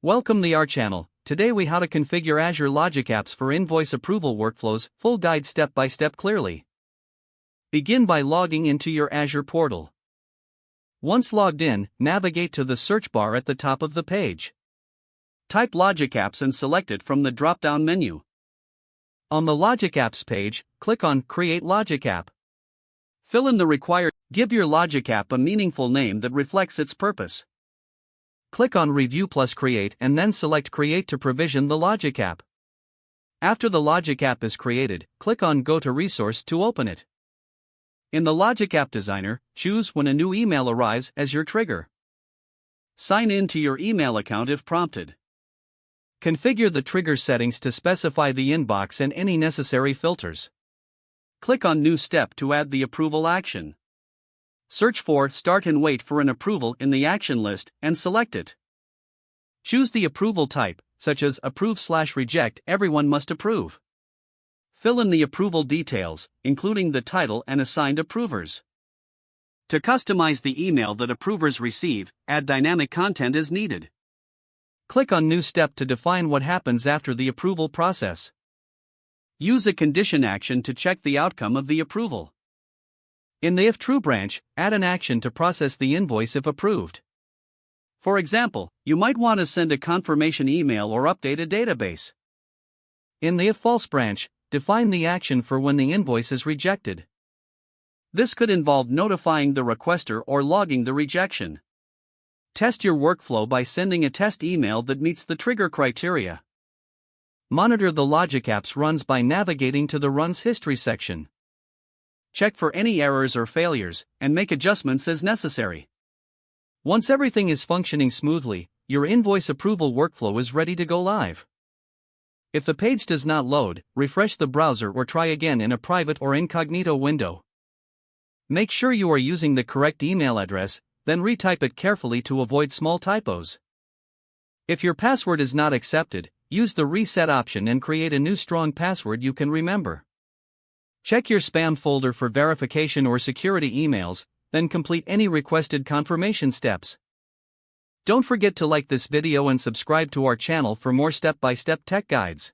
Welcome to our channel. Today we how to configure Azure Logic Apps for invoice approval workflows, full guide step by step clearly. Begin by logging into your Azure portal. Once logged in, navigate to the search bar at the top of the page. Type Logic Apps and select it from the drop-down menu. On the Logic Apps page, click on Create Logic App. Fill in the required. Give your Logic App a meaningful name that reflects its purpose. Click on Review plus Create and then select Create to provision the Logic App. After the Logic App is created, click on Go to Resource to open it. In the Logic App Designer, choose when a new email arrives as your trigger. Sign in to your email account if prompted. Configure the trigger settings to specify the inbox and any necessary filters. Click on New Step to add the approval action. Search for Start and wait for an approval in the action list and select it. Choose the approval type, such as Approve/Reject. Everyone must approve. Fill in the approval details, including the title and assigned approvers. To customize the email that approvers receive, add dynamic content as needed. Click on New Step to define what happens after the approval process. Use a condition action to check the outcome of the approval. In the If True branch, add an action to process the invoice if approved. For example, you might want to send a confirmation email or update a database. In the If False branch, define the action for when the invoice is rejected. This could involve notifying the requester or logging the rejection. Test your workflow by sending a test email that meets the trigger criteria. Monitor the Logic Apps runs by navigating to the Runs History section. Check for any errors or failures, and make adjustments as necessary. Once everything is functioning smoothly, your invoice approval workflow is ready to go live. If the page does not load, refresh the browser or try again in a private or incognito window. Make sure you are using the correct email address, then retype it carefully to avoid small typos. If your password is not accepted, use the reset option and create a new strong password you can remember. Check your spam folder for verification or security emails, then complete any requested confirmation steps. Don't forget to like this video and subscribe to our channel for more step-by-step tech guides.